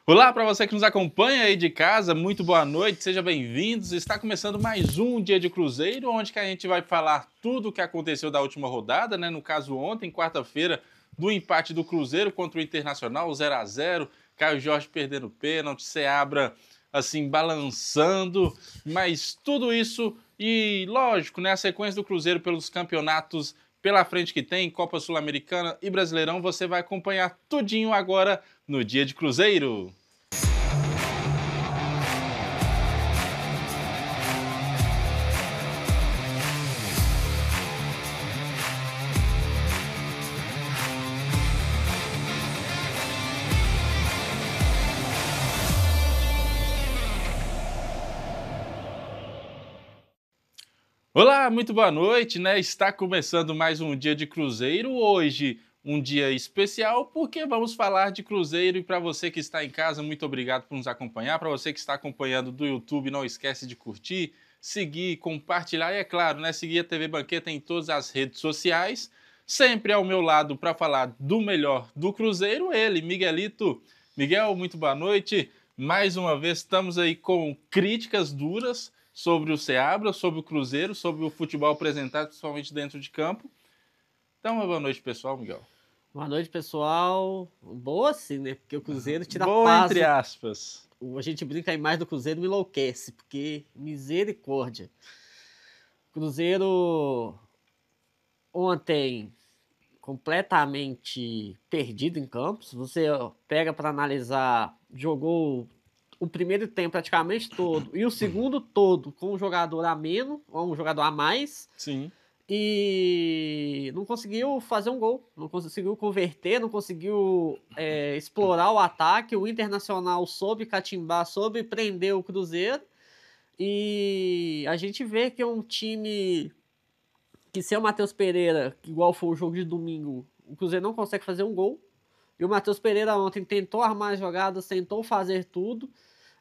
Olá para você que nos acompanha aí de casa, muito boa noite, sejam bem-vindos. Está começando mais um Dia de Cruzeiro, onde que a gente vai falar tudo o que aconteceu da última rodada, né? No caso ontem, quarta-feira, do empate do Cruzeiro contra o Internacional, 0-0, Caio Jorge perdendo pênalti, Seabra assim balançando, mas tudo isso e lógico, né, a sequência do Cruzeiro pelos campeonatos pela frente que tem, Copa Sul-Americana e Brasileirão, você vai acompanhar tudinho agora no Dia de Cruzeiro. Olá, muito boa noite, né? Está começando mais um Dia de Cruzeiro. Hoje, um dia especial, porque vamos falar de Cruzeiro. E para você que está em casa, muito obrigado por nos acompanhar. Para você que está acompanhando do YouTube, não esquece de curtir, seguir, compartilhar. E é claro, né? Seguir a TV Banqueta em todas as redes sociais. Sempre ao meu lado para falar do melhor do Cruzeiro, ele, Miguelito. Miguel, muito boa noite. Mais uma vez, estamos aí com críticas duras sobre o Seabra, sobre o Cruzeiro, sobre o futebol apresentado, principalmente dentro de campo. Então, uma boa noite, pessoal, Miguel. Boa noite, pessoal. Boa sim, né? Porque o Cruzeiro tira boa paz. Entre aspas. A gente brinca aí mais do Cruzeiro, me enlouquece, porque misericórdia. Cruzeiro ontem completamente perdido em campos. Você pega para analisar, jogou o primeiro tempo praticamente todo e o segundo todo com um jogador a menos, ou um jogador a mais. Sim. E não conseguiu fazer um gol, não conseguiu converter, não conseguiu explorar o ataque. O Internacional soube catimbar, soube prender o Cruzeiro. E a gente vê que é um time que, se é o Matheus Pereira, igual foi o jogo de domingo, o Cruzeiro não consegue fazer um gol. E o Matheus Pereira ontem tentou armar as jogadas, tentou fazer tudo.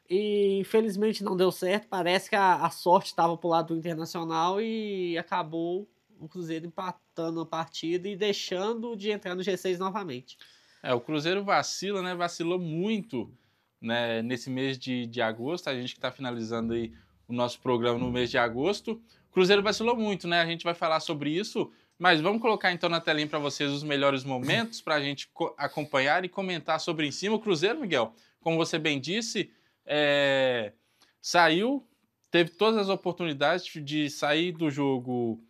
E infelizmente não deu certo. Parece que a sorte estava pro lado do Internacional e acabou o Cruzeiro empatando a partida e deixando de entrar no G6 novamente. O Cruzeiro vacila, né? Vacilou muito, né, nesse mês de agosto. A gente que está finalizando aí o nosso programa no mês de agosto. O Cruzeiro vacilou muito, né? A gente vai falar sobre isso, mas vamos colocar então na telinha para vocês os melhores momentos para a gente acompanhar e comentar sobre em cima. O Cruzeiro, Miguel, como você bem disse, saiu, teve todas as oportunidades de sair do jogo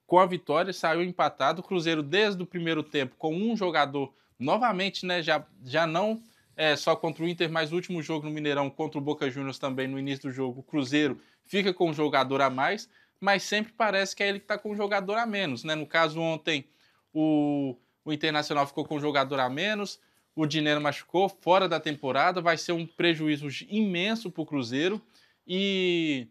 com a vitória, saiu empatado. O Cruzeiro, desde o primeiro tempo, com um jogador, novamente, né, já não só contra o Inter, mas o último jogo no Mineirão, contra o Boca Juniors também, no início do jogo, o Cruzeiro fica com um jogador a mais, mas sempre parece que é ele que está com um jogador a menos, né? No caso, ontem, o Internacional ficou com um jogador a menos, o Dinheiro machucou, fora da temporada, vai ser um prejuízo imenso para o Cruzeiro. E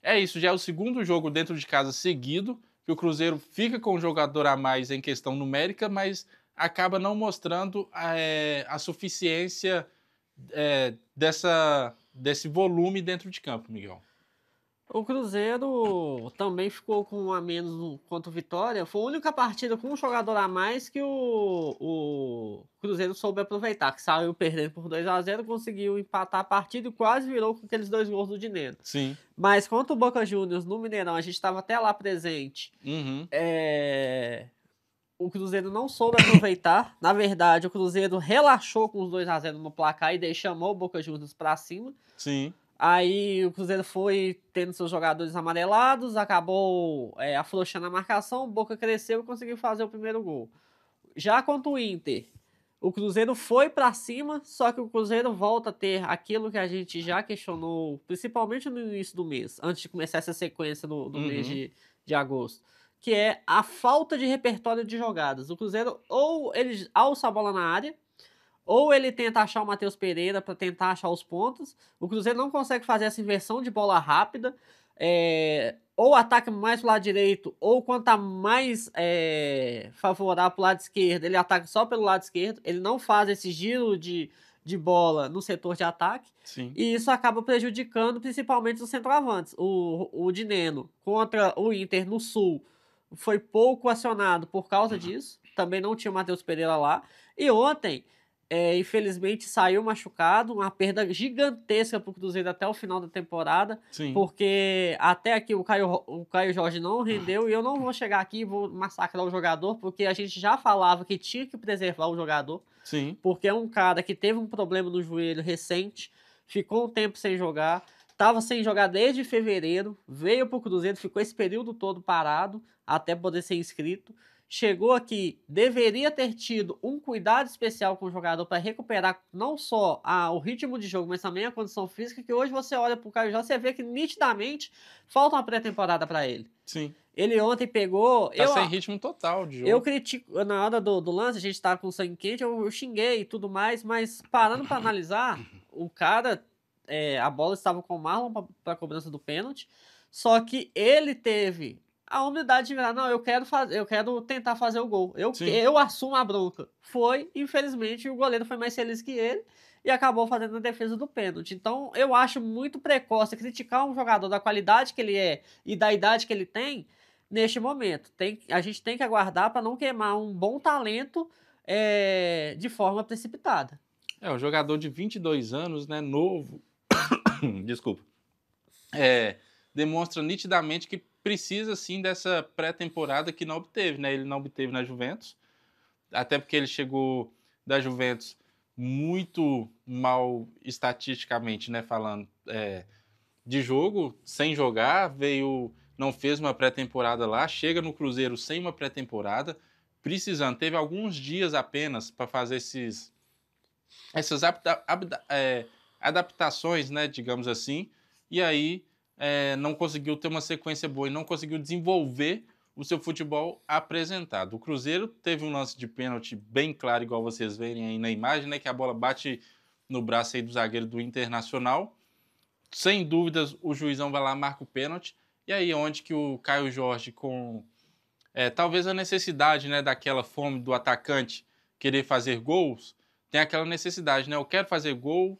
é isso, já é o segundo jogo dentro de casa seguido, que o Cruzeiro fica com um jogador a mais em questão numérica, mas acaba não mostrando a suficiência desse volume dentro de campo, Miguel. O Cruzeiro também ficou com um a menos contra o Vitória. Foi a única partida com um jogador a mais que o Cruzeiro soube aproveitar, que saiu perdendo por 2-0, conseguiu empatar a partida e quase virou com aqueles 2 gols do Dinheiro. Sim. Mas contra o Boca Juniors no Mineirão, a gente estava até lá presente. Uhum. O Cruzeiro não soube aproveitar. Na verdade, o Cruzeiro relaxou com os 2-0 no placar e chamou o Boca Juniors para cima. Sim. Aí o Cruzeiro foi tendo seus jogadores amarelados, acabou afrouxando a marcação, o Boca cresceu e conseguiu fazer o primeiro gol. Já contra o Inter, o Cruzeiro foi para cima, só que o Cruzeiro volta a ter aquilo que a gente já questionou, principalmente no início do mês, antes de começar essa sequência do mês de agosto, que é a falta de repertório de jogadas. O Cruzeiro, ou ele alça a bola na área, ou ele tenta achar o Matheus Pereira para tentar achar os pontos. O Cruzeiro não consegue fazer essa inversão de bola rápida. Ou ataca mais pro lado direito, ou quando tá mais favorável pro lado esquerdo, ele ataca só pelo lado esquerdo. Ele não faz esse giro de bola no setor de ataque. Sim. E isso acaba prejudicando principalmente os centroavantes. O Dineno contra o Inter no Sul foi pouco acionado por causa disso. Também não tinha o Matheus Pereira lá. E ontem infelizmente saiu machucado, uma perda gigantesca para o Cruzeiro até o final da temporada, Sim. porque até aqui o Caio Jorge não rendeu, e eu não vou chegar aqui e vou massacrar o jogador, porque a gente já falava que tinha que preservar o jogador, Sim. porque é um cara que teve um problema no joelho recente, ficou um tempo sem jogar, estava sem jogar desde fevereiro, veio para o Cruzeiro, ficou esse período todo parado até poder ser inscrito. Chegou aqui, deveria ter tido um cuidado especial com o jogador para recuperar não só o ritmo de jogo, mas também a condição física, que hoje você olha para o Caio Jorge, você vê que nitidamente falta uma pré-temporada para ele. Sim. Ele ontem pegou... Tá sem ritmo total de jogo. Eu critico, na hora do lance, a gente tava com sangue quente, eu xinguei e tudo mais, mas parando para analisar, o cara, a bola estava com o Marlon para cobrança do pênalti, só que ele teve a humildade de virar, não, eu quero tentar fazer o gol, eu assumo a bronca. Foi, infelizmente, o goleiro foi mais feliz que ele e acabou fazendo a defesa do pênalti. Então, eu acho muito precoce criticar um jogador da qualidade que ele é e da idade que ele tem neste momento. A gente tem que aguardar para não queimar um bom talento de forma precipitada. Um jogador de 22 anos, né, novo, desculpa, demonstra nitidamente que precisa sim dessa pré-temporada que não obteve, né? Ele não obteve na Juventus, até porque ele chegou da Juventus muito mal estatisticamente, né? Falando de jogo, sem jogar, não fez uma pré-temporada lá, chega no Cruzeiro sem uma pré-temporada, precisando, teve alguns dias apenas para fazer essas adaptações, né? Digamos assim, e aí não conseguiu ter uma sequência boa e não conseguiu desenvolver o seu futebol apresentado. O Cruzeiro teve um lance de pênalti bem claro, igual vocês verem aí na imagem, né, que a bola bate no braço aí do zagueiro do Internacional. Sem dúvidas, o juizão vai lá, marca o pênalti. E aí onde que o Caio Jorge, com talvez a necessidade, né, daquela fome do atacante querer fazer gols, tem aquela necessidade, né? Eu quero fazer gol,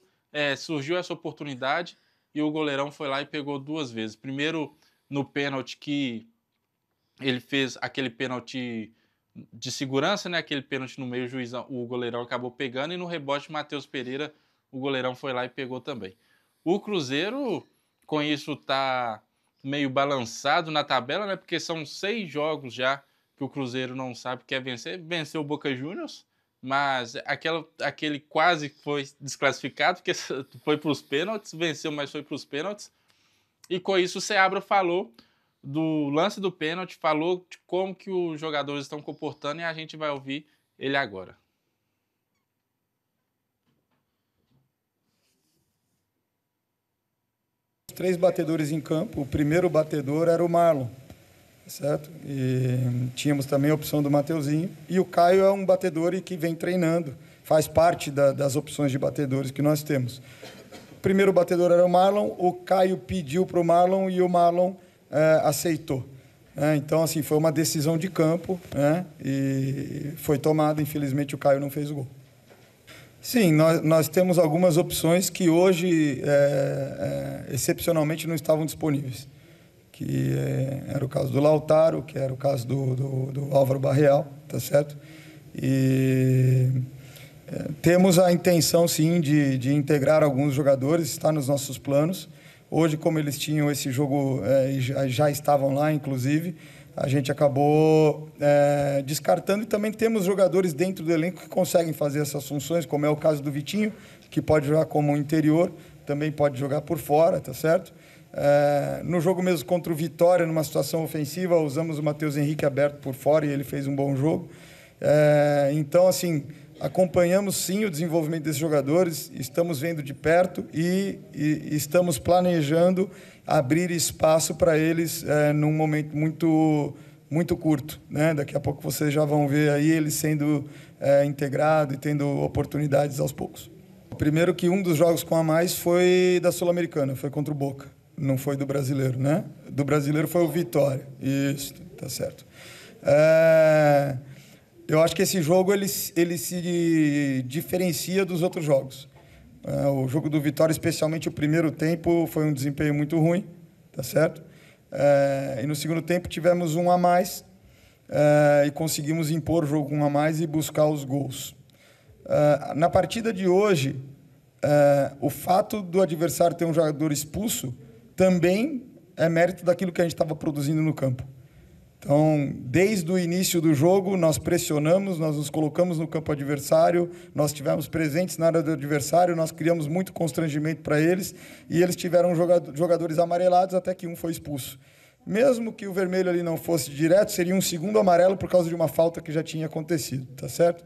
surgiu essa oportunidade, e o goleirão foi lá e pegou duas vezes. Primeiro, no pênalti que ele fez aquele pênalti de segurança, né? Aquele pênalti no meio, o goleirão acabou pegando, e no rebote, Matheus Pereira, o goleirão foi lá e pegou também. O Cruzeiro, com isso, tá meio balançado na tabela, né? Porque são 6 jogos já que o Cruzeiro não sabe que é vencer. Venceu o Boca Juniors, mas aquele quase foi desclassificado, porque foi para os pênaltis, venceu, mas foi para os pênaltis. E com isso o Seabra falou do lance do pênalti, falou de como que os jogadores estão comportando, e a gente vai ouvir ele agora. Os 3 batedores em campo, o primeiro batedor era o Marlon, certo? E tínhamos também a opção do Mateuzinho, e o Caio é um batedor que vem treinando, faz parte das opções de batedores que nós temos. O primeiro batedor era o Marlon, o Caio pediu para o Marlon e o Marlon aceitou. Então, assim, foi uma decisão de campo, né? E foi tomada. Infelizmente, o Caio não fez o gol. Sim, nós temos algumas opções que hoje, excepcionalmente, não estavam disponíveis. Que era o caso do Lautaro, que era o caso do Álvaro Barreal, tá certo? E temos a intenção, sim, de integrar alguns jogadores, está nos nossos planos. Hoje, como eles tinham esse jogo, já estavam lá, inclusive, a gente acabou descartando, e também temos jogadores dentro do elenco que conseguem fazer essas funções, como é o caso do Vitinho, que pode jogar como interior, também pode jogar por fora, tá certo? No jogo mesmo contra o Vitória, numa situação ofensiva, usamos o Matheus Henrique aberto por fora e ele fez um bom jogo. Então, assim, acompanhamos sim o desenvolvimento desses jogadores, estamos vendo de perto e estamos planejando abrir espaço para eles num momento muito curto, né? Daqui a pouco vocês já vão ver aí eles sendo integrados e tendo oportunidades aos poucos. Primeiro que um dos jogos com a mais foi da Sul-Americana, foi contra o Boca, não foi do Brasileiro, né? Do Brasileiro foi o Vitória, isso, tá certo. Eu acho que esse jogo ele se diferencia dos outros jogos. O jogo do Vitória, especialmente o primeiro tempo, foi um desempenho muito ruim, tá certo? E no segundo tempo tivemos um a mais e conseguimos impor o jogo com um a mais e buscar os gols. Na partida de hoje, o fato do adversário ter um jogador expulso também é mérito daquilo que a gente estava produzindo no campo. Então, desde o início do jogo, nós pressionamos, nós nos colocamos no campo adversário, nós estivemos presentes na área do adversário, nós criamos muito constrangimento para eles e eles tiveram jogadores amarelados até que um foi expulso. Mesmo que o vermelho ali não fosse direto, seria um segundo amarelo por causa de uma falta que já tinha acontecido, tá certo?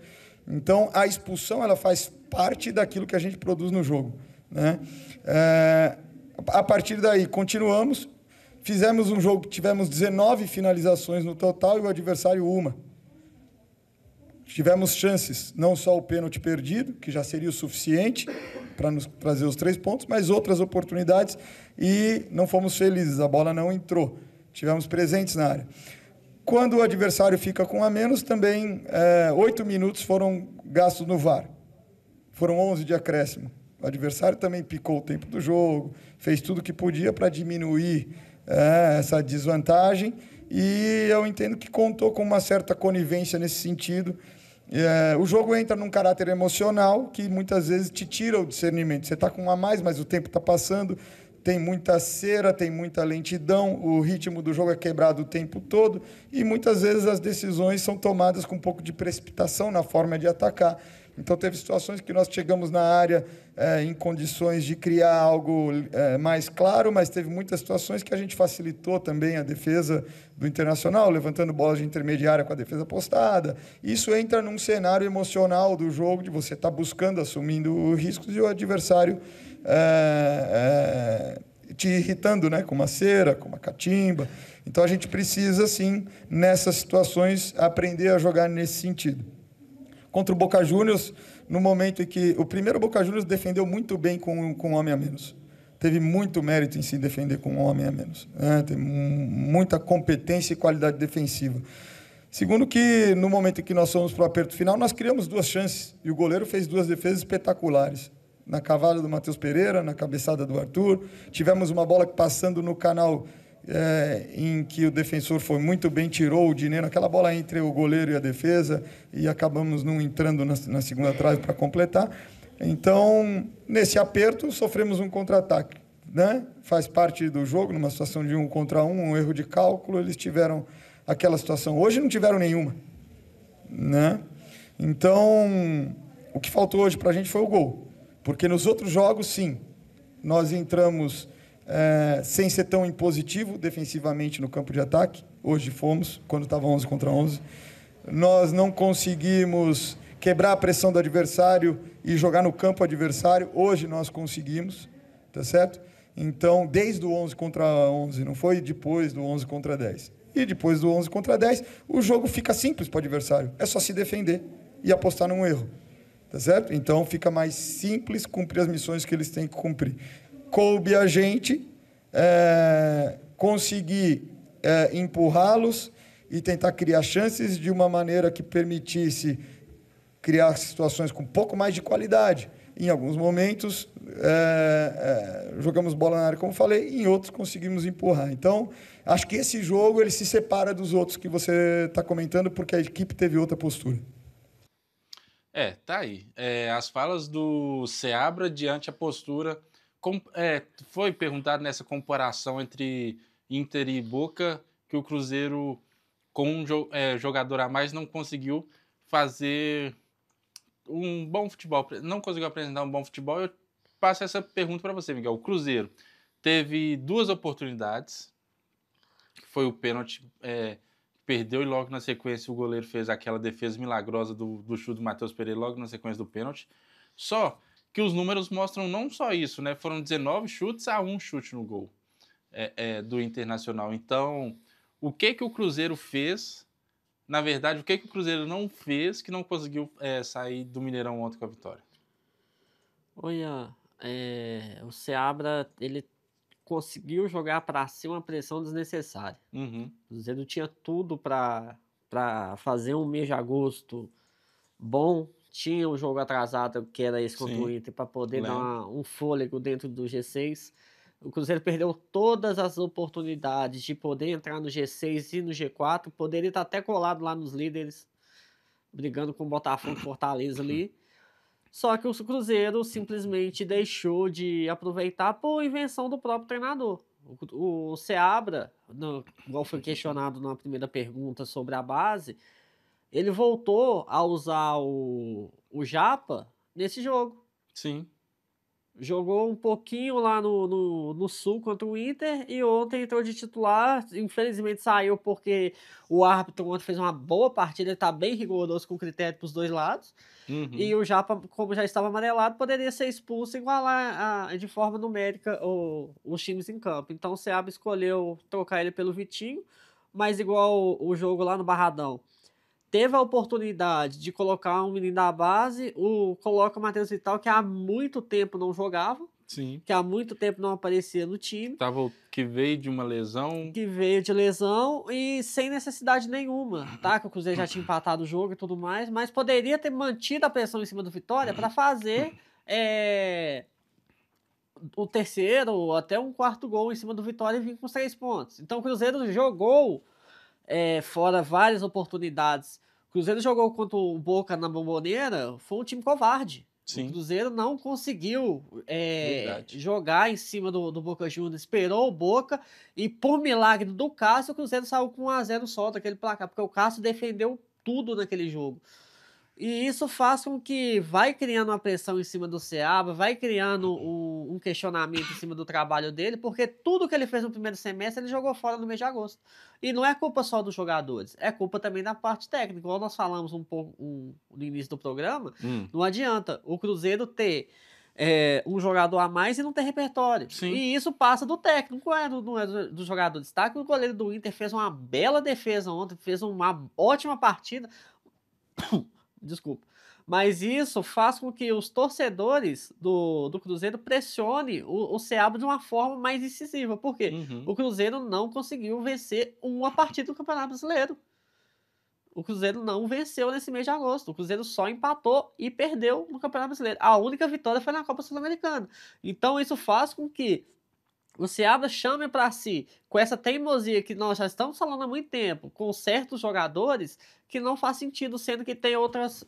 Então, a expulsão ela faz parte daquilo que a gente produz no jogo, né? A partir daí, continuamos. Fizemos um jogo que tivemos 19 finalizações no total e o adversário uma. Tivemos chances, não só o pênalti perdido, que já seria o suficiente para nos trazer os 3 pontos, mas outras oportunidades e não fomos felizes, a bola não entrou. Tivemos presentes na área. Quando o adversário fica com a menos, também 8 minutos foram gastos no VAR. Foram 11 de acréscimo. O adversário também picou o tempo do jogo, fez tudo o que podia para diminuir essa desvantagem e eu entendo que contou com uma certa conivência nesse sentido. O jogo entra num caráter emocional que muitas vezes te tira o discernimento. Você está com um a mais, mas o tempo está passando, tem muita cera, tem muita lentidão, o ritmo do jogo é quebrado o tempo todo e muitas vezes as decisões são tomadas com um pouco de precipitação na forma de atacar. Então, teve situações que nós chegamos na área em condições de criar algo mais claro, mas teve muitas situações que a gente facilitou também a defesa do Internacional, levantando bolas de intermediária com a defesa postada. Isso entra num cenário emocional do jogo, de você estar buscando, assumindo riscos, e o adversário te irritando, né, com uma cera, com uma catimba. Então, a gente precisa, sim, nessas situações, aprender a jogar nesse sentido. Contra o Boca Juniors, no momento em que... O primeiro Boca Juniors defendeu muito bem com um homem a menos. Teve muito mérito em se defender com um homem a menos. Tem muita competência e qualidade defensiva. Segundo que, no momento em que nós fomos para o aperto final, nós criamos 2 chances. E o goleiro fez 2 defesas espetaculares. Na cavada do Matheus Pereira, na cabeçada do Arthur. Tivemos uma bola passando no canal... em que o defensor foi muito bem, tirou o Dineno, aquela bola entre o goleiro e a defesa, e acabamos não entrando na segunda trave para completar. Então, nesse aperto, sofremos um contra-ataque, né? Faz parte do jogo, numa situação de 1 contra 1, um erro de cálculo, eles tiveram aquela situação. Hoje não tiveram nenhuma, né? Então, o que faltou hoje para a gente foi o gol, porque nos outros jogos, sim, nós entramos... sem ser tão impositivo defensivamente no campo de ataque. Hoje fomos, quando estava 11 contra 11. Nós não conseguimos quebrar a pressão do adversário e jogar no campo adversário. Hoje nós conseguimos, tá certo? Então, desde o 11 contra 11, não foi depois do 11 contra 10. E depois do 11 contra 10, o jogo fica simples para o adversário. É só se defender e apostar num erro, tá certo? Então, fica mais simples cumprir as missões que eles têm que cumprir. Coube a gente conseguir empurrá-los e tentar criar chances de uma maneira que permitisse criar situações com um pouco mais de qualidade. Em alguns momentos, jogamos bola na área, como falei, em outros conseguimos empurrar. Então, acho que esse jogo ele se separa dos outros que você está comentando, porque a equipe teve outra postura. Tá aí. As falas do Seabra diante a postura... foi perguntado nessa comparação entre Inter e Boca que o Cruzeiro, com um jogador a mais, não conseguiu fazer um bom futebol, não conseguiu apresentar um bom futebol. Eu passo essa pergunta para você, Miguel. O Cruzeiro teve 2 oportunidades, que foi o pênalti, perdeu e logo na sequência o goleiro fez aquela defesa milagrosa do chute do Matheus Pereira logo na sequência do pênalti. Só que os números mostram não só isso, né? Foram 19 chutes a 1 chute no gol do Internacional. Então, o que o Cruzeiro fez, na verdade, o que o Cruzeiro não fez que não conseguiu sair do Mineirão ontem com a vitória? Olha, o Seabra, ele conseguiu jogar para cima uma pressão desnecessária. Uhum. O Cruzeiro tinha tudo para fazer um mês de agosto bom. Tinha um jogo atrasado, que era esse contra o Inter, para poder dar um fôlego dentro do G6. O Cruzeiro perdeu todas as oportunidades de poder entrar no G6 e no G4, poderia estar até colado lá nos líderes, brigando com o Botafogo e Fortaleza ali. Só que o Cruzeiro simplesmente deixou de aproveitar por invenção do próprio treinador. O Seabra, igual foi questionado na primeira pergunta sobre a base, ele voltou a usar o Japa nesse jogo. Sim. Jogou um pouquinho lá no Sul contra o Inter e ontem entrou de titular. Infelizmente saiu porque o árbitro ontem fez uma boa partida, ele está bem rigoroso com critério para os dois lados. E o Japa, como já estava amarelado, poderia ser expulso e igualar de forma numérica os times em campo. Então o Seabra escolheu trocar ele pelo Vitinho, mas igual o jogo lá no Barradão. Teve a oportunidade de colocar um menino da base, coloca o Matheus Vital, que há muito tempo não jogava, Sim. que há muito tempo não aparecia no time. Que veio de uma lesão. Que veio de lesão e sem necessidade nenhuma, tá? Que o Cruzeiro já tinha empatado o jogo e tudo mais, mas poderia ter mantido a pressão em cima do Vitória para fazer o terceiro ou até um quarto gol em cima do Vitória e vir com os 3 pontos. Então o Cruzeiro jogou fora várias oportunidades. O Cruzeiro jogou contra o Boca na Bomboneira, foi um time covarde. Sim. O Cruzeiro não conseguiu jogar em cima do Boca Juniors, esperou o Boca e, por milagre do Cássio, o Cruzeiro saiu com 1-0 só daquele placar, porque o Cássio defendeu tudo naquele jogo. E isso faz com que vai criando uma pressão em cima do Seabra, vai criando um questionamento em cima do trabalho dele, porque tudo que ele fez no primeiro semestre ele jogou fora no mês de agosto. E não é culpa só dos jogadores, é culpa também da parte técnica. Igual nós falamos um pouco no início do programa, não adianta o Cruzeiro ter um jogador a mais e não ter repertório. Sim. E isso passa do técnico, não é dos jogadores. Tá? Que o goleiro do Inter fez uma bela defesa ontem, fez uma ótima partida. Desculpa. Mas isso faz com que os torcedores do Cruzeiro pressionem o Seabra de uma forma mais incisiva. Por quê? O Cruzeiro não conseguiu vencer uma partida do Campeonato Brasileiro. O Cruzeiro não venceu nesse mês de agosto. O Cruzeiro só empatou e perdeu no Campeonato Brasileiro. A única vitória foi na Copa Sul-Americana. Então isso faz com que o Seabra chame para si, com essa teimosia que nós já estamos falando há muito tempo, com certos jogadores, que não faz sentido, sendo que tem outras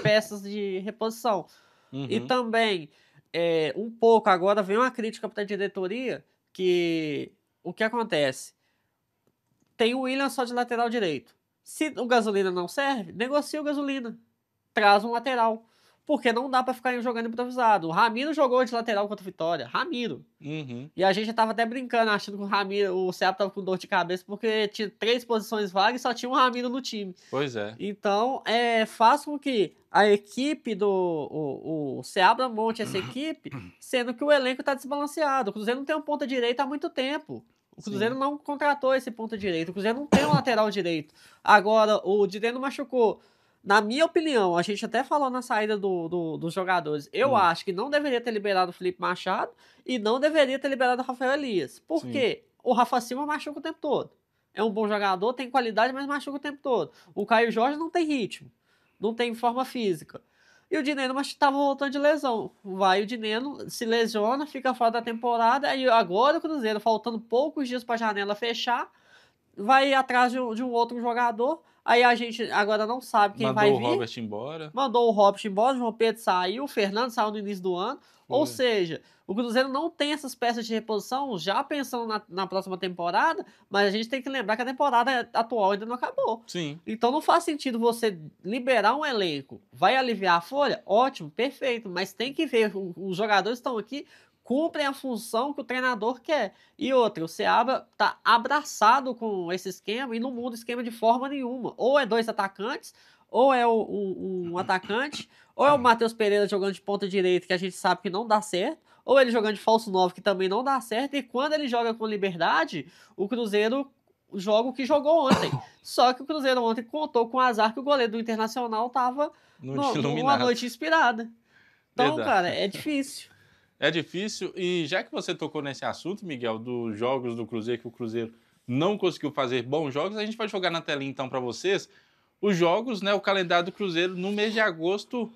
peças de reposição. E também, um pouco, agora vem uma crítica para a diretoria, que o que acontece? Tem o William só de lateral direito. Se o Gasolina não serve, negocia o Gasolina. Traz um lateral. Porque não dá pra ficar jogando improvisado. O Ramiro jogou de lateral contra o Vitória. Ramiro. E a gente tava até brincando, achando que o Seabra tava com dor de cabeça, porque tinha 3 posições vagas e só tinha um Ramiro no time. Pois é. Então, faz com que a equipe o Seabra monte essa equipe, sendo que o elenco tá desbalanceado. O Cruzeiro não tem um ponta direita há muito tempo. O Cruzeiro não contratou esse ponta direito. O Cruzeiro não tem um lateral direito. Agora, o Dideno machucou. Na minha opinião, a gente até falou na saída dos jogadores, eu acho que não deveria ter liberado o Felipe Machado e não deveria ter liberado o Rafael Elias. Por quê? O Rafa Silva machuca o tempo todo. É um bom jogador, tem qualidade, mas machuca o tempo todo. O Caio Jorge não tem ritmo, não tem forma física. E o Dineno estava voltando de lesão. Vai o Dineno, se lesiona, fica fora da temporada, e agora o Cruzeiro, faltando poucos dias para a janela fechar, vai atrás de um outro jogador. Aí a gente agora não sabe quem vai vir. Mandou o Robert embora. Mandou o Robert embora, o João Pedro saiu, o Fernando saiu no início do ano. Ou seja, o Cruzeiro não tem essas peças de reposição já pensando na próxima temporada, mas a gente tem que lembrar que a temporada atual ainda não acabou. Sim. Então não faz sentido você liberar um elenco. Vai aliviar a folha? Ótimo, perfeito, mas tem que ver, os jogadores estão aqui, cumprem a função que o treinador quer. E outra, o Seabra tá abraçado com esse esquema e não muda o esquema de forma nenhuma. Ou é 2 atacantes, ou é um atacante, ou é o Matheus Pereira jogando de ponta direita, que a gente sabe que não dá certo, ou ele jogando de falso 9, que também não dá certo, e quando ele joga com liberdade, o Cruzeiro joga o que jogou ontem. Só que o Cruzeiro ontem contou com o azar que o goleiro do Internacional tava numa noite inspirada. Então, cara, é difícil. É difícil, e já que você tocou nesse assunto, Miguel, dos jogos do Cruzeiro, que o Cruzeiro não conseguiu fazer bons jogos, a gente vai jogar na telinha então para vocês os jogos, né, o calendário do Cruzeiro no mês de agosto.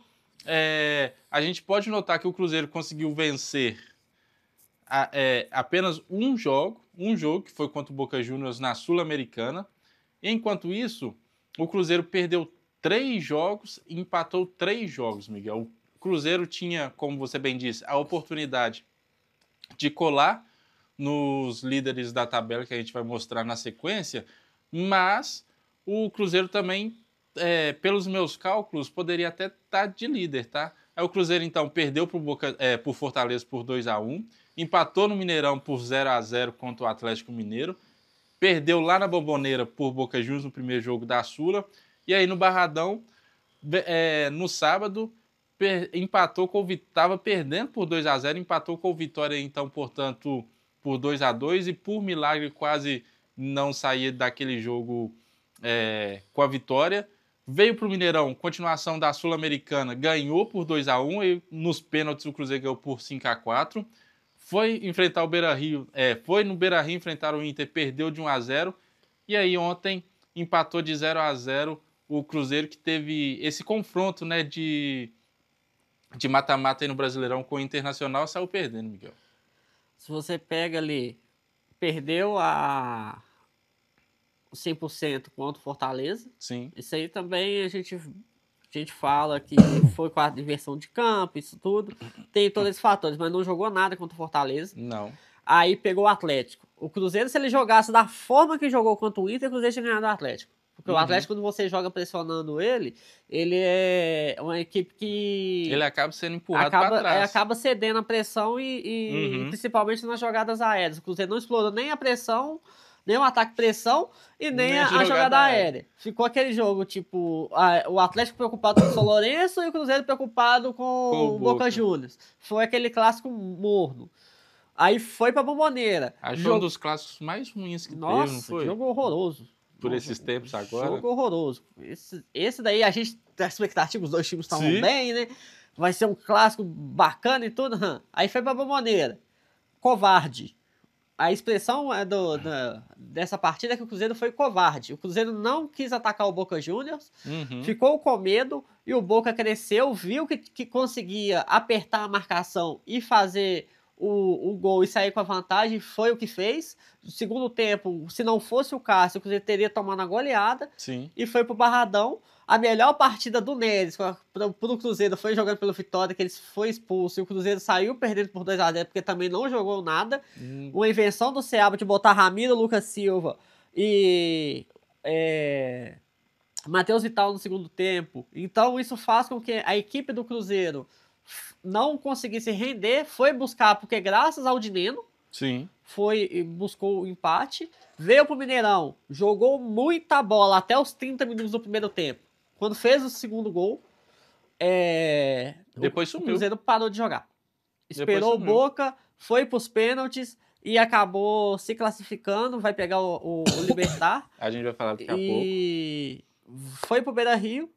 A gente pode notar que o Cruzeiro conseguiu vencer apenas um jogo que foi contra o Boca Juniors na Sul-Americana. Enquanto isso, o Cruzeiro perdeu 3 jogos e empatou 3 jogos, Miguel. Cruzeiro tinha, como você bem disse, a oportunidade de colar nos líderes da tabela, que a gente vai mostrar na sequência, mas o Cruzeiro também, pelos meus cálculos, poderia até estar de líder, tá? Aí o Cruzeiro, então, perdeu pro Fortaleza por 2-1, empatou no Mineirão por 0-0 contra o Atlético Mineiro, perdeu lá na Bombonera por Boca Juniors no primeiro jogo da Sula, e aí no Barradão, no sábado, empatou com o Vitória, estava perdendo por 2-0, empatou com o Vitória, então, portanto, por 2-2, e por milagre quase não saía daquele jogo com a vitória. Veio para o Mineirão, continuação da Sul-Americana, ganhou por 2-1, e nos pênaltis o Cruzeiro ganhou por 5-4. Foi enfrentar o Beira-Rio, foi no Beira-Rio enfrentar o Inter, perdeu de 1-0, e aí ontem empatou de 0-0 o Cruzeiro, que teve esse confronto, né, de mata-mata aí no Brasileirão com o Internacional, saiu perdendo, Miguel. Se você pega ali, perdeu a 100% contra o Fortaleza. Sim. Isso aí também a gente fala que foi com a diversão de campo, isso tudo. Tem todos esses fatores, mas não jogou nada contra o Fortaleza. Não. Aí pegou o Atlético. O Cruzeiro, se ele jogasse da forma que jogou contra o Inter, o Cruzeiro tinha ganhado do Atlético. Porque o Atlético, quando você joga pressionando ele é uma equipe que... Ele acaba sendo empurrado para trás. Acaba cedendo a pressão e principalmente nas jogadas aéreas. O Cruzeiro não explorou nem a pressão, nem o ataque-pressão e nem a jogada aérea. Ficou aquele jogo, tipo, o Atlético preocupado com o São Lourenço e o Cruzeiro preocupado com o Boca Juniors. Foi aquele clássico morno. Aí foi pra Bombonera. Um dos clássicos mais ruins que teve, não foi? Jogo horroroso. Por esses tempos agora. Jogo horroroso. Esse daí a gente tem a expectativa, os dois times estavam bem, né? Vai ser um clássico bacana e tudo. Aí foi pra Bombonera. Covarde. A expressão dessa partida é que o Cruzeiro foi covarde. O Cruzeiro não quis atacar o Boca Juniors, ficou com medo e o Boca cresceu, viu que conseguia apertar a marcação e fazer o gol e sair com a vantagem, foi o que fez. No segundo tempo, se não fosse o Cássio, o Cruzeiro teria tomado a goleada. Sim. E foi pro Barradão. A melhor partida do Neres pro Cruzeiro foi jogando pelo Vitória, que ele foi expulso, e o Cruzeiro saiu perdendo por 2-0, porque também não jogou nada. Uma invenção do Seabra de botar Ramiro, Lucas Silva e Matheus Vital no segundo tempo. Então isso faz com que a equipe do Cruzeiro não conseguisse render, foi buscar, porque graças ao Dineno, foi e buscou o empate, veio pro Mineirão, jogou muita bola até os 30 minutos do primeiro tempo. Quando fez o segundo gol, depois sumiu. O Cruzeiro parou de jogar. Esperou o Boca, foi pros pênaltis e acabou se classificando, vai pegar o Libertad. A gente vai falar daqui a pouco. E foi pro Beira-Rio,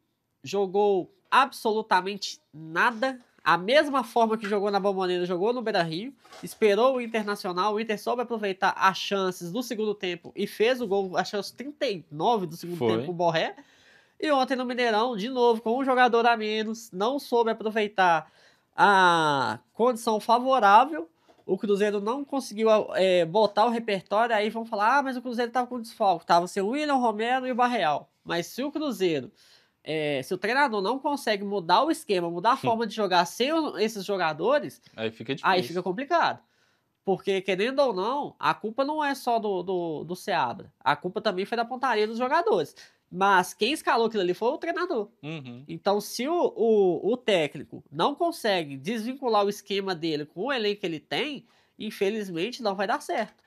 jogou absolutamente nada. A mesma forma que jogou na Bombonera, jogou no Beira-Rio, esperou o Internacional, o Inter soube aproveitar as chances do segundo tempo e fez o gol, acho que aos 39 do segundo tempo, o Borré. E ontem no Mineirão, de novo, com um jogador a menos, não soube aproveitar a condição favorável, o Cruzeiro não conseguiu botar o repertório, aí vão falar, mas o Cruzeiro estava com desfalque, estava sem o William Romero e o Barreal. Mas se o Cruzeiro... se o treinador não consegue mudar o esquema, mudar a forma de jogar sem esses jogadores, aí fica difícil. Aí fica complicado. Porque, querendo ou não, a culpa não é só do Seabra. A culpa também foi da pontaria dos jogadores. Mas quem escalou aquilo ali foi o treinador. Então, se o técnico não consegue desvincular o esquema dele com o elenco que ele tem, infelizmente não vai dar certo.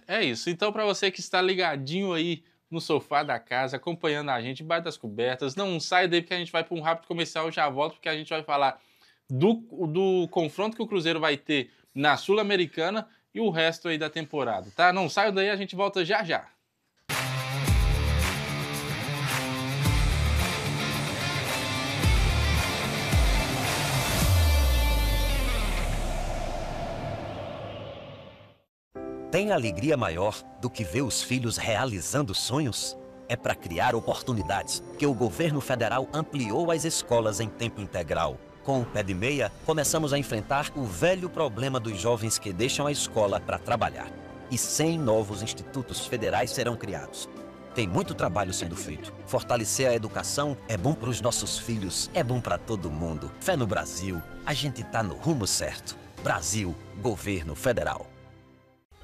É isso. Então, para você que está ligadinho aí no sofá da casa, acompanhando a gente, embaixo das cobertas, não sai daí porque a gente vai para um rápido comercial, já volto porque a gente vai falar do confronto que o Cruzeiro vai ter na Sul-Americana e o resto aí da temporada, tá? Não saia daí, a gente volta já já. Tem alegria maior do que ver os filhos realizando sonhos? É para criar oportunidades que o governo federal ampliou as escolas em tempo integral. Com o Pé de Meia, começamos a enfrentar o velho problema dos jovens que deixam a escola para trabalhar. E 100 novos institutos federais serão criados. tem muito trabalho sendo feito. Fortalecer a educação é bom para os nossos filhos, é bom para todo mundo. Fé no Brasil, a gente tá no rumo certo. Brasil, Governo Federal.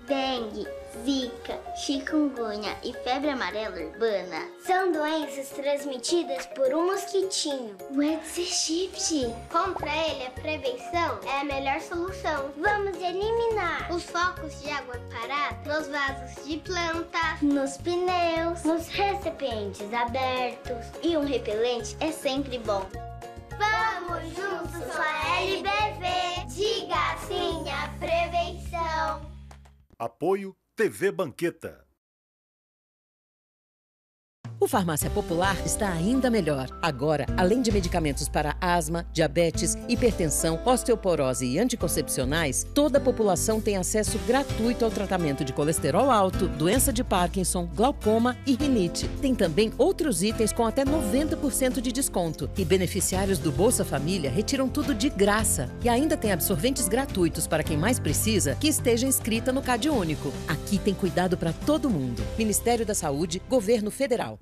Dengue, zika, chikungunya e febre amarela urbana são doenças transmitidas por um mosquitinho, o Aedes aegypti. Contra ele, a prevenção é a melhor solução. Vamos eliminar os focos de água parada nos vasos de plantas, nos pneus, nos recipientes abertos. E um repelente é sempre bom. Vamos juntos com a LBV. Diga sim à prevenção. Apoio TV Banqueta. O Farmácia Popular está ainda melhor. Agora, além de medicamentos para asma, diabetes, hipertensão, osteoporose e anticoncepcionais, toda a população tem acesso gratuito ao tratamento de colesterol alto, doença de Parkinson, glaucoma e rinite. Tem também outros itens com até 90% de desconto. E beneficiários do Bolsa Família retiram tudo de graça. E ainda tem absorventes gratuitos para quem mais precisa que esteja inscrita no CadÚnico. Aqui tem cuidado para todo mundo. Ministério da Saúde, Governo Federal.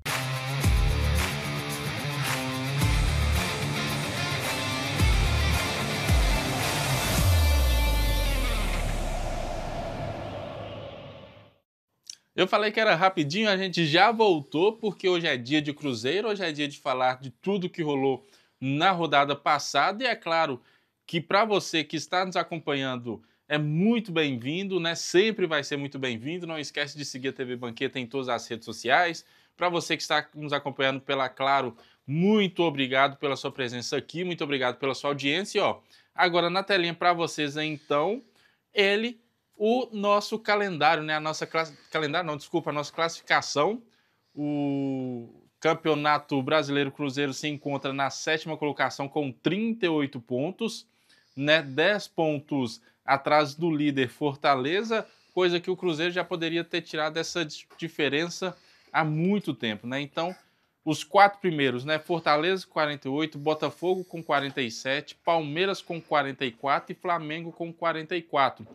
Eu falei que era rapidinho, a gente já voltou, porque hoje é dia de Cruzeiro, hoje é dia de falar de tudo que rolou na rodada passada, e é claro que para você que está nos acompanhando é muito bem-vindo, né? Sempre vai ser muito bem-vindo, não esquece de seguir a TV Banqueta em todas as redes sociais. Para você que está nos acompanhando pela Claro, muito obrigado pela sua presença aqui, muito obrigado pela sua audiência, e, ó, agora na telinha para vocês, então, o nosso calendário, né? A nossa classificação. O Campeonato Brasileiro Cruzeiro se encontra na 7ª colocação com 38 pontos, né? 10 pontos atrás do líder Fortaleza, coisa que o Cruzeiro já poderia ter tirado essa diferença há muito tempo, né? Então, os 4 primeiros, né? Fortaleza com 48, Botafogo com 47, Palmeiras com 44 e Flamengo com 44.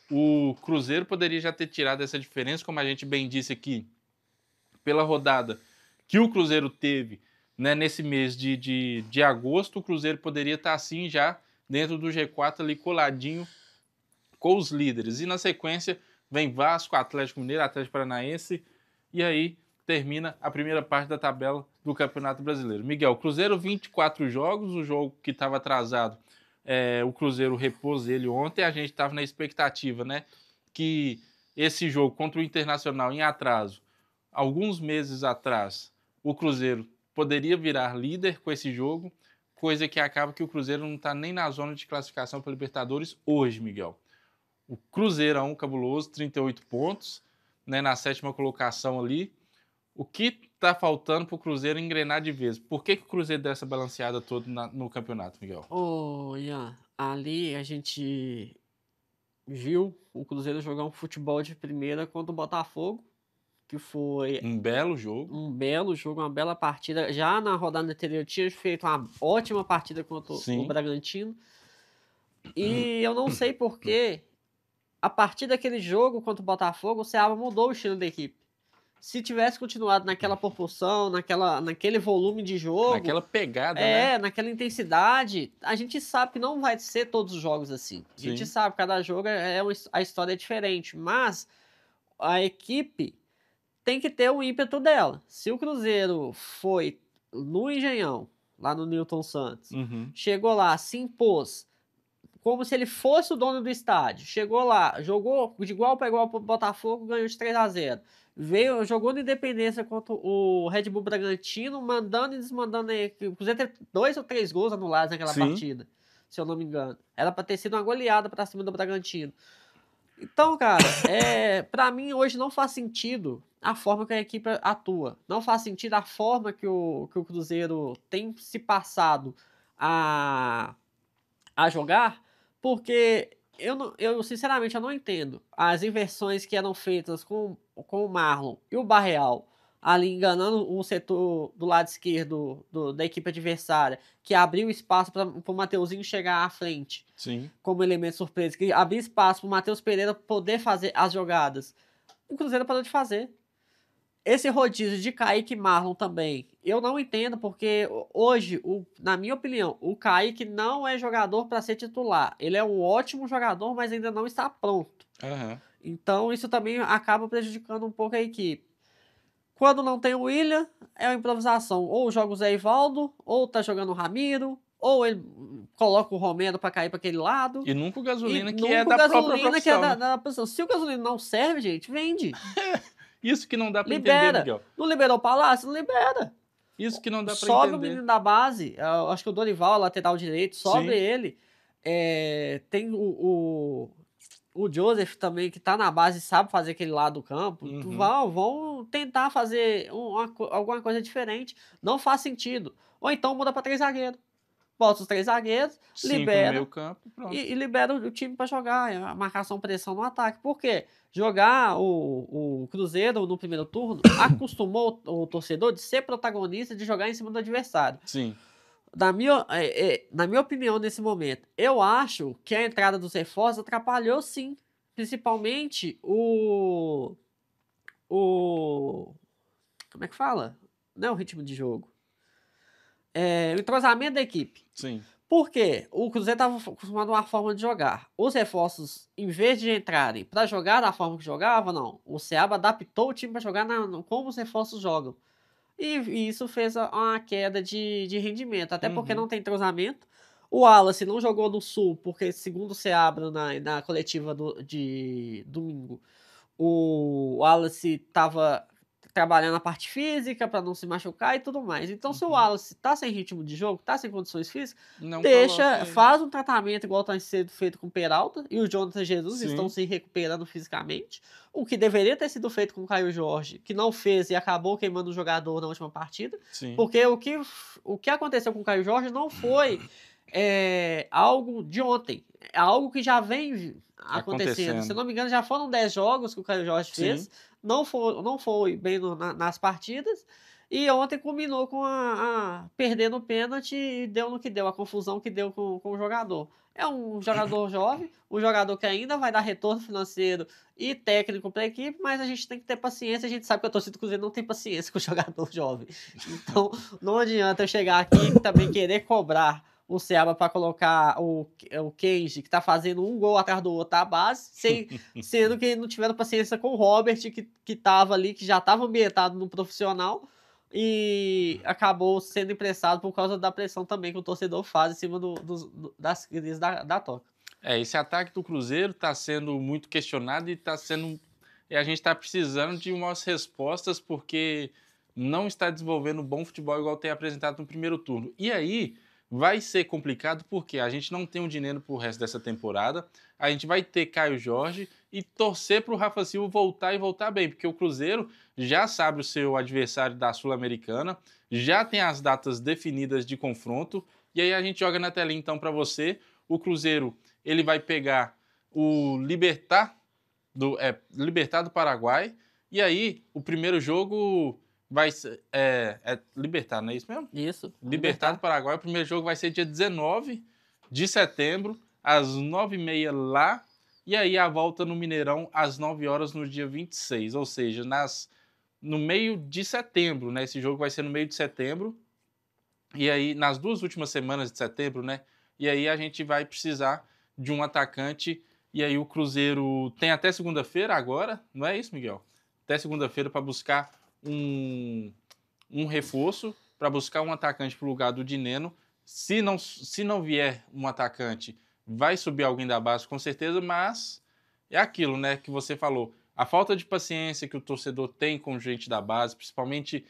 O Cruzeiro poderia já ter tirado essa diferença, como a gente bem disse aqui, pela rodada que o Cruzeiro teve, né, nesse mês de agosto. O Cruzeiro poderia estar assim já dentro do G4 ali coladinho com os líderes. E na sequência vem Vasco, Atlético Mineiro, Atlético Paranaense, e aí termina a primeira parte da tabela do Campeonato Brasileiro. Miguel, Cruzeiro 24 jogos, o jogo que estava atrasado, o Cruzeiro repôs ele ontem. A gente estava na expectativa, né, que esse jogo contra o Internacional em atraso, alguns meses atrás, o Cruzeiro poderia virar líder com esse jogo, coisa que acaba que o Cruzeiro não está nem na zona de classificação para Libertadores hoje, Miguel. O Cruzeirão cabuloso, 38 pontos, né, na 7ª colocação ali. O que está faltando para o Cruzeiro engrenar de vez? Por que o Cruzeiro deu essa balanceada toda no campeonato, Miguel? Ian, ali a gente viu o Cruzeiro jogar um futebol de primeira contra o Botafogo, que foi um belo jogo, uma bela partida. Já na rodada anterior tinha feito uma ótima partida contra o Bragantino. E eu não sei porquê, a partir daquele jogo contra o Botafogo, o Ceará mudou o estilo da equipe. Se tivesse continuado naquela proporção, naquele volume de jogo... naquela pegada, né? Naquela intensidade, a gente sabe que não vai ser todos os jogos assim. A gente sabe, cada jogo a história é diferente, mas a equipe tem que ter o ímpeto dela. Se o Cruzeiro foi no Engenhão, lá no Newton Santos, chegou lá, se impôs, como se ele fosse o dono do estádio, chegou lá, jogou de igual para igual pro Botafogo, ganhou de 3-0. Jogou na Independência contra o Red Bull Bragantino, mandando e desmandando. O Cruzeiro teve 2 ou 3 gols anulados naquela partida, se eu não me engano. Era para ter sido uma goleada para cima do Bragantino. Então, cara, para mim hoje não faz sentido a forma que a equipe atua. Não faz sentido a forma que o Cruzeiro tem se passado a jogar, porque eu sinceramente eu não entendo as inversões que eram feitas com o Marlon e o Barreal ali enganando o setor do lado esquerdo da equipe adversária, que abriu espaço para o Mateuzinho chegar à frente como elemento surpresa, que abriu espaço para o Matheus Pereira poder fazer as jogadas. O Cruzeiro parou de fazer. esse rodízio de Kaique e Marlon também, eu não entendo, porque hoje, na minha opinião, o Kaique não é jogador para ser titular. Ele é um ótimo jogador, mas ainda não está pronto. Aham. Então, isso também acaba prejudicando um pouco a equipe. Quando não tem o William, é uma improvisação. Ou joga o Zé Ivaldo, ou tá jogando o Ramiro, ou ele coloca o Romero para cair para aquele lado. E nunca o Gasolina, E que nunca é o da própria Gasolina, que é profissão. da posição. Se o Gasolina não serve, gente, vende. Isso que não dá pra entender, Libera. Miguel. Não liberou o Palácio? Não libera. Isso que não dá pra Sobe o entender. menino da base. Eu acho que o Dorival, lateral direito, sobe Sim. ele. Tem o Joseph também, que tá na base e sabe fazer aquele lado do campo. Uhum. Vão tentar fazer alguma coisa diferente. Não faz sentido. Ou então muda pra 3 zagueiros. Bota os 3 zagueiros, 5 no libera. meio campo, pronto. E libera o time para jogar, a marcação, pressão no ataque. Por quê? Jogar o Cruzeiro no primeiro turno acostumou o torcedor de ser protagonista, de jogar em cima do adversário. Sim. Na minha opinião, nesse momento, eu acho que a entrada dos reforços atrapalhou, sim. Principalmente como é que fala? Não é o ritmo de jogo. O entrosamento da equipe. Sim. Por quê? O Cruzeiro estava acostumado a uma forma de jogar. Os reforços, em vez de entrarem para jogar da forma que jogava, não. O Seabra adaptou o time para jogar como os reforços jogam. E isso fez uma queda de rendimento. Até porque não tem entrosamento. O Wallace não jogou no Sul, porque, segundo o Seabra, na coletiva de domingo, o Wallace estava trabalhando a parte física para não se machucar e tudo mais. Então, se o Wallace tá sem ritmo de jogo, tá sem condições físicas, Não coloca ele. faz um tratamento igual tá sendo feito com o Peralta e o Jonathan Jesus Sim. estão se recuperando fisicamente. O que deveria ter sido feito com o Caio Jorge, que não fez e acabou queimando o jogador na última partida. Sim. Porque o que aconteceu com o Caio Jorge não foi algo de ontem. É algo que já vem acontecendo. Se eu não me engano, já foram 10 jogos que o Caio Jorge fez. Sim. Não foi bem nas partidas. E ontem culminou com perdendo o pênalti e deu no que deu, a confusão que deu com o jogador. É um jogador jovem, um jogador que ainda vai dar retorno financeiro e técnico para a equipe, mas a gente tem que ter paciência. A gente sabe que a torcida do Cruzeiro não tem paciência com o jogador jovem. Então, não adianta eu chegar aqui e também querer cobrar o Seabra para colocar o Kenji, que tá fazendo um gol atrás do outro à base, sendo que não tiveram paciência com o Robert, que tava ali, que já estava ambientado no profissional e acabou sendo emprestado por causa da pressão também que o torcedor faz em cima das crises da toca. Esse ataque do Cruzeiro está sendo muito questionado e a gente está precisando de umas respostas porque não está desenvolvendo bom futebol igual tem apresentado no primeiro turno. E aí vai ser complicado porque a gente não tem um dinheiro pro resto dessa temporada, a gente vai ter Caio Jorge e torcer pro Rafa Silva voltar e voltar bem, porque o Cruzeiro já sabe o seu adversário da Sul-Americana, já tem as datas definidas de confronto, e aí a gente joga na telinha então para você. O Cruzeiro, ele vai pegar o Libertad do Paraguai, e aí o primeiro jogo vai ser Libertad, não é isso mesmo? Isso. Libertad do Paraguai. O primeiro jogo vai ser dia 19 de setembro, às 9h30 lá. E aí a volta no Mineirão às 9 horas no dia 26. Ou seja, no meio de setembro, né? Esse jogo vai ser no meio de setembro. E aí, nas 2 últimas semanas de setembro, né? E aí a gente vai precisar de um atacante. E aí o Cruzeiro tem até segunda-feira agora, não é isso, Miguel? Até segunda-feira para buscar um reforço, para buscar um atacante para o lugar do Dineno. Se não vier um atacante, vai subir alguém da base com certeza, mas é aquilo, né, que você falou. A falta de paciência que o torcedor tem com gente da base, principalmente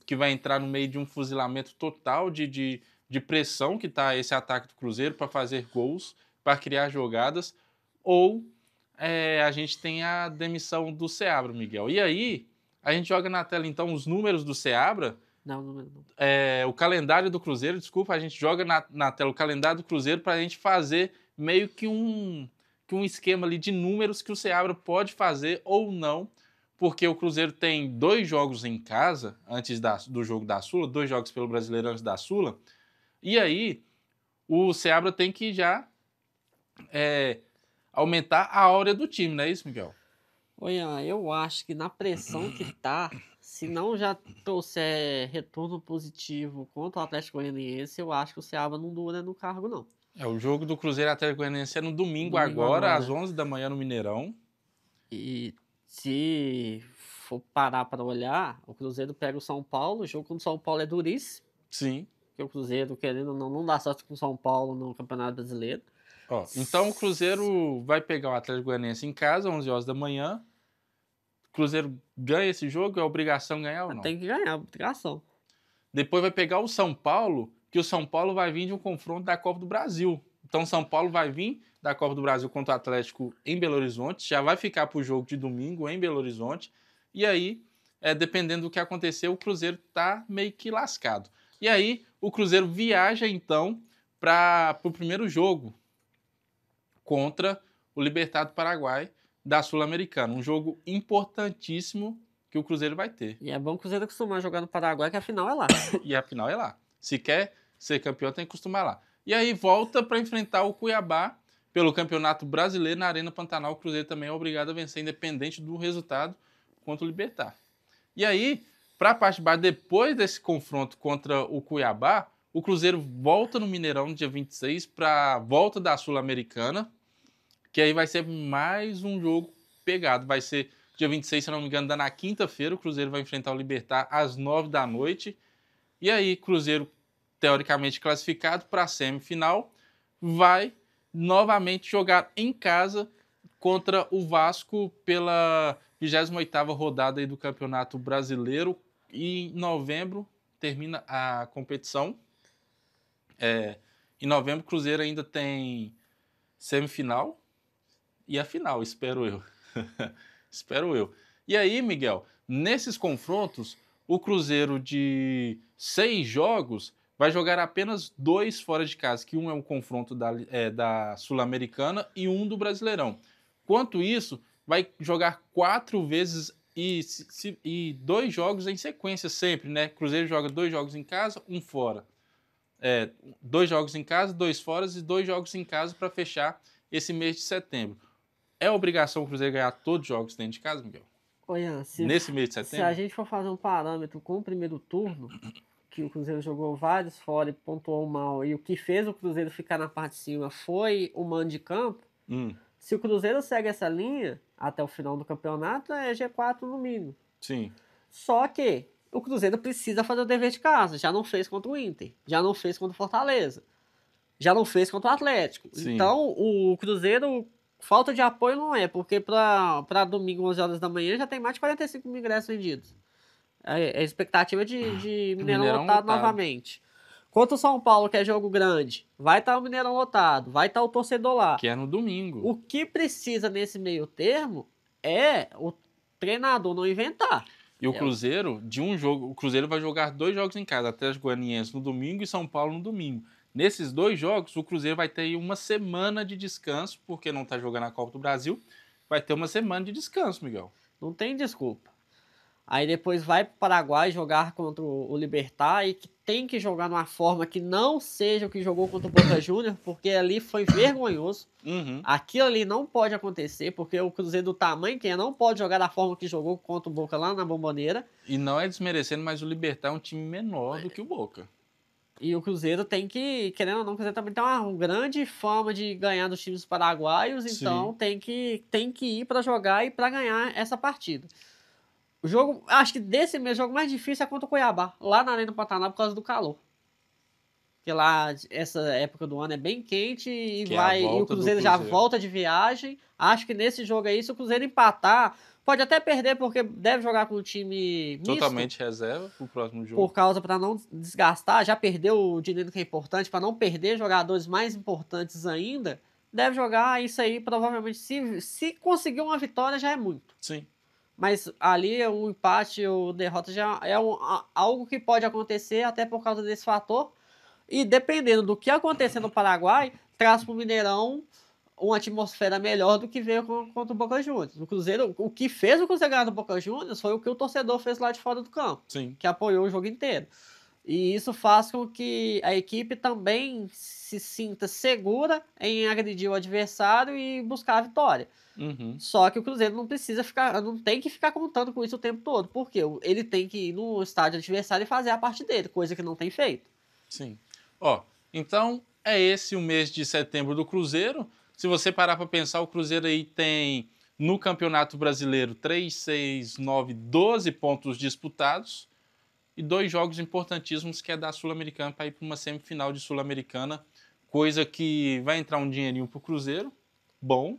que vai entrar no meio de um fuzilamento total de pressão que está esse ataque do Cruzeiro para fazer gols, para criar jogadas, ou a gente tem a demissão do Seabra, Miguel. E aí, a gente joga na tela, então, os números do Seabra. Não. O calendário do Cruzeiro, desculpa, a gente joga na tela o calendário do Cruzeiro para a gente fazer meio que um esquema ali de números que o Seabra pode fazer ou não, porque o Cruzeiro tem 2 jogos em casa, antes do jogo da Sula, 2 jogos pelo Brasileirão antes da Sula, e aí o Seabra tem que já aumentar a áurea do time, não é isso, Miguel? Olha, eu acho que na pressão que tá, Se não já trouxer retorno positivo contra o Atlético Goianiense, eu acho que o Seabra não dura no cargo, não. O jogo do Cruzeiro Atlético Goianiense é no domingo agora, às 11 da manhã no Mineirão. E se for parar para olhar, o Cruzeiro pega o São Paulo, o jogo com o São Paulo é duríssimo. Sim. Porque o Cruzeiro, querendo ou não dá sorte com o São Paulo no Campeonato Brasileiro. Então o Cruzeiro vai pegar o Atlético Goianiense em casa, 11 horas da manhã. O Cruzeiro ganha esse jogo, é obrigação ganhar ou não? Tem que ganhar, obrigação. Depois vai pegar o São Paulo, que o São Paulo vai vir de um confronto da Copa do Brasil. Então o São Paulo vai vir da Copa do Brasil contra o Atlético em Belo Horizonte, já vai ficar para o jogo de domingo em Belo Horizonte. E aí, dependendo do que acontecer, o Cruzeiro tá meio que lascado. E aí, o Cruzeiro viaja então para o primeiro jogo contra o Libertad do Paraguai da Sul-Americana. Um jogo importantíssimo que o Cruzeiro vai ter. E é bom o Cruzeiro acostumar a jogar no Paraguai, que a final é lá. E a final é lá. Se quer ser campeão, tem que acostumar lá. E aí volta para enfrentar o Cuiabá pelo Campeonato Brasileiro na Arena Pantanal. O Cruzeiro também é obrigado a vencer, independente do resultado, contra o Libertad. E aí, para a parte de baixo, depois desse confronto contra o Cuiabá, o Cruzeiro volta no Mineirão no dia 26 para a volta da Sul-Americana, que aí vai ser mais um jogo pegado. Vai ser dia 26, se não me engano, na quinta-feira. O Cruzeiro vai enfrentar o Libertad às 9 da noite. E aí, Cruzeiro, teoricamente classificado para a semifinal, vai novamente jogar em casa contra o Vasco pela 28ª rodada aí do Campeonato Brasileiro. E em novembro termina a competição. Em novembro, o Cruzeiro ainda tem semifinal e a final, espero eu. Espero eu. E aí, Miguel, nesses confrontos, o Cruzeiro de 6 jogos vai jogar apenas 2 fora de casa, que um é um confronto da Sul-Americana e um do Brasileirão. Quanto isso, vai jogar 4 vezes e 2 jogos em sequência sempre, né? Cruzeiro joga 2 jogos em casa, 1 fora. 2 jogos em casa, 2 fora e 2 jogos em casa para fechar esse mês de setembro. É obrigação o Cruzeiro ganhar todos os jogos dentro de casa, Miguel? Olha, nesse mês de setembro? Se a gente for fazer um parâmetro com o primeiro turno, que o Cruzeiro jogou vários fora e pontuou mal, e o que fez o Cruzeiro ficar na parte de cima foi o mando de campo, se o Cruzeiro segue essa linha até o final do campeonato, é G4 no mínimo. Sim. Só que o Cruzeiro precisa fazer o dever de casa. Já não fez contra o Inter, já não fez contra o Fortaleza, já não fez contra o Atlético. Sim. Então, o Cruzeiro, falta de apoio não é, porque para domingo, 11 horas da manhã, já tem mais de 45 mil ingressos vendidos. A expectativa de Mineirão lotado novamente. Contra o São Paulo, que é jogo grande, vai estar o Mineirão lotado, vai estar o torcedor lá. Que é no domingo. O que precisa nesse meio termo é o treinador não inventar. E o Cruzeiro, de um jogo, o Cruzeiro vai jogar 2 jogos em casa, Atlético Goianiense no domingo e São Paulo no domingo. Nesses 2 jogos, o Cruzeiro vai ter uma semana de descanso, porque não está jogando a Copa do Brasil, vai ter uma semana de descanso, Miguel. Não tem desculpa. Aí depois vai para o Paraguai jogar contra o Libertad, e que tem que jogar numa forma que não seja o que jogou contra o Boca Juniors, porque ali foi vergonhoso. Aquilo ali não pode acontecer, porque o Cruzeiro do tamanho que é, não pode jogar da forma que jogou contra o Boca lá na Bomboneira. E não é desmerecendo, mas o Libertad é um time menor do que o Boca. E o Cruzeiro tem que, querendo ou não, o Cruzeiro também tem uma grande fama de ganhar dos times paraguaios, então tem que ir para jogar e para ganhar essa partida. O jogo, acho que desse mês, o jogo mais difícil é contra o Cuiabá, lá na Arena Pantanal, por causa do calor. Porque lá, essa época do ano é bem quente e o Cruzeiro já volta de viagem. Acho que nesse jogo aí, se o Cruzeiro empatar, pode até perder, porque deve jogar com o time misto. Totalmente reserva pro próximo jogo. Por causa, para não desgastar, já perdeu o dinheiro que é importante, para não perder jogadores mais importantes ainda, deve jogar isso aí, provavelmente, se conseguir uma vitória, já é muito. Sim. Mas ali o empate ou derrota já é algo que pode acontecer até por causa desse fator. E dependendo do que acontecer no Paraguai, traz para o Mineirão uma atmosfera melhor do que veio contra o Boca Juniors. O Cruzeiro, o que fez o Cruzeiro ganhar do Boca Juniors foi o que o torcedor fez lá de fora do campo. Sim. Que apoiou o jogo inteiro. E isso faz com que a equipe também se sinta segura em agredir o adversário e buscar a vitória. Só que o Cruzeiro não tem que ficar contando com isso o tempo todo, porque ele tem que ir no estádio adversário e fazer a parte dele, coisa que não tem feito. Sim. Ó, então é esse o mês de setembro do Cruzeiro. Se você parar para pensar, o Cruzeiro aí tem no Campeonato Brasileiro 3, 6, 9, 12 pontos disputados e 2 jogos importantíssimos que é da Sul-Americana para ir para uma semifinal de Sul-Americana, coisa que vai entrar um dinheirinho para o Cruzeiro, bom,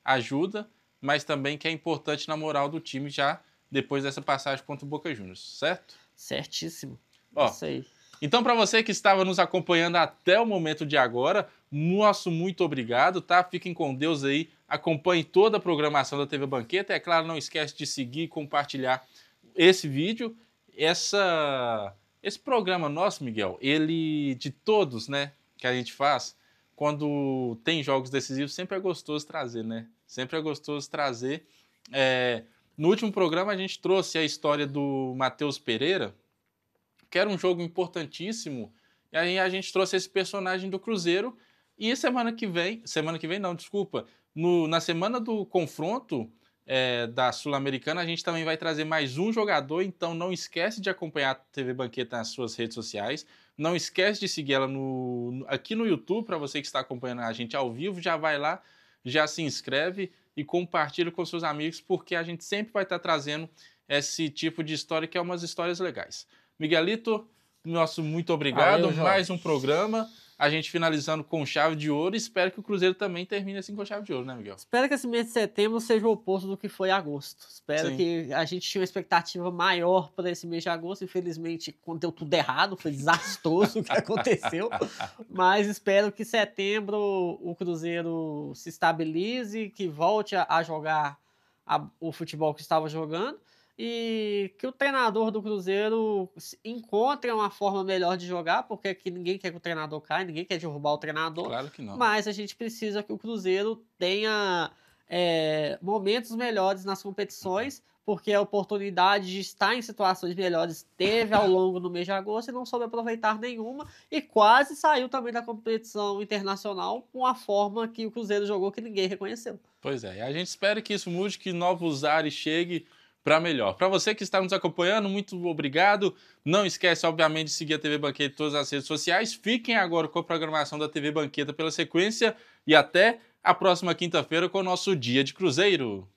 ajuda, mas também que é importante na moral do time já depois dessa passagem contra o Boca Juniors, certo? Certíssimo. Ó, isso aí. Então, para você que estava nos acompanhando até o momento de agora, nosso muito obrigado, tá? Fiquem com Deus aí, acompanhem toda a programação da TV Banqueta. É claro, não esquece de seguir e compartilhar esse vídeo. Esse programa nosso, Miguel, ele de todos, né, que a gente faz, quando tem jogos decisivos, sempre é gostoso trazer, né? Sempre é gostoso trazer. No último programa a gente trouxe a história do Matheus Pereira, que era um jogo importantíssimo, e aí a gente trouxe esse personagem do Cruzeiro, e semana que vem não, desculpa, na semana do confronto da Sul-Americana, a gente também vai trazer mais um jogador, então não esquece de acompanhar a TV Banqueta nas suas redes sociais, não esquece de seguir ela aqui no YouTube, para você que está acompanhando a gente ao vivo, já vai lá, já se inscreve e compartilha com seus amigos, porque a gente sempre vai estar trazendo esse tipo de história, que é umas histórias legais. Miguelito, nosso muito obrigado. Valeu, mais um programa. A gente finalizando com chave de ouro. Espero que o Cruzeiro também termine assim com chave de ouro, né, Miguel? Espero que esse mês de setembro seja o oposto do que foi agosto. Espero que a gente tinha uma expectativa maior para esse mês de agosto. Infelizmente, deu tudo errado. Foi desastroso o que aconteceu. Mas espero que setembro o Cruzeiro se estabilize, que volte a jogar o futebol que estava jogando. E que o treinador do Cruzeiro encontre uma forma melhor de jogar, porque aqui ninguém quer que o treinador caia, ninguém quer derrubar o treinador. Claro que não. Mas a gente precisa que o Cruzeiro tenha momentos melhores nas competições, porque a oportunidade de estar em situações melhores teve ao longo do mês de agosto e não soube aproveitar nenhuma, e quase saiu também da competição internacional com a forma que o Cruzeiro jogou que ninguém reconheceu. Pois é, e a gente espera que isso mude, que novos ares cheguem para melhor. Para você que está nos acompanhando, muito obrigado. Não esquece, obviamente, de seguir a TV Banqueta em todas as redes sociais. Fiquem agora com a programação da TV Banqueta pela sequência e até a próxima quinta-feira com o nosso Dia de Cruzeiro.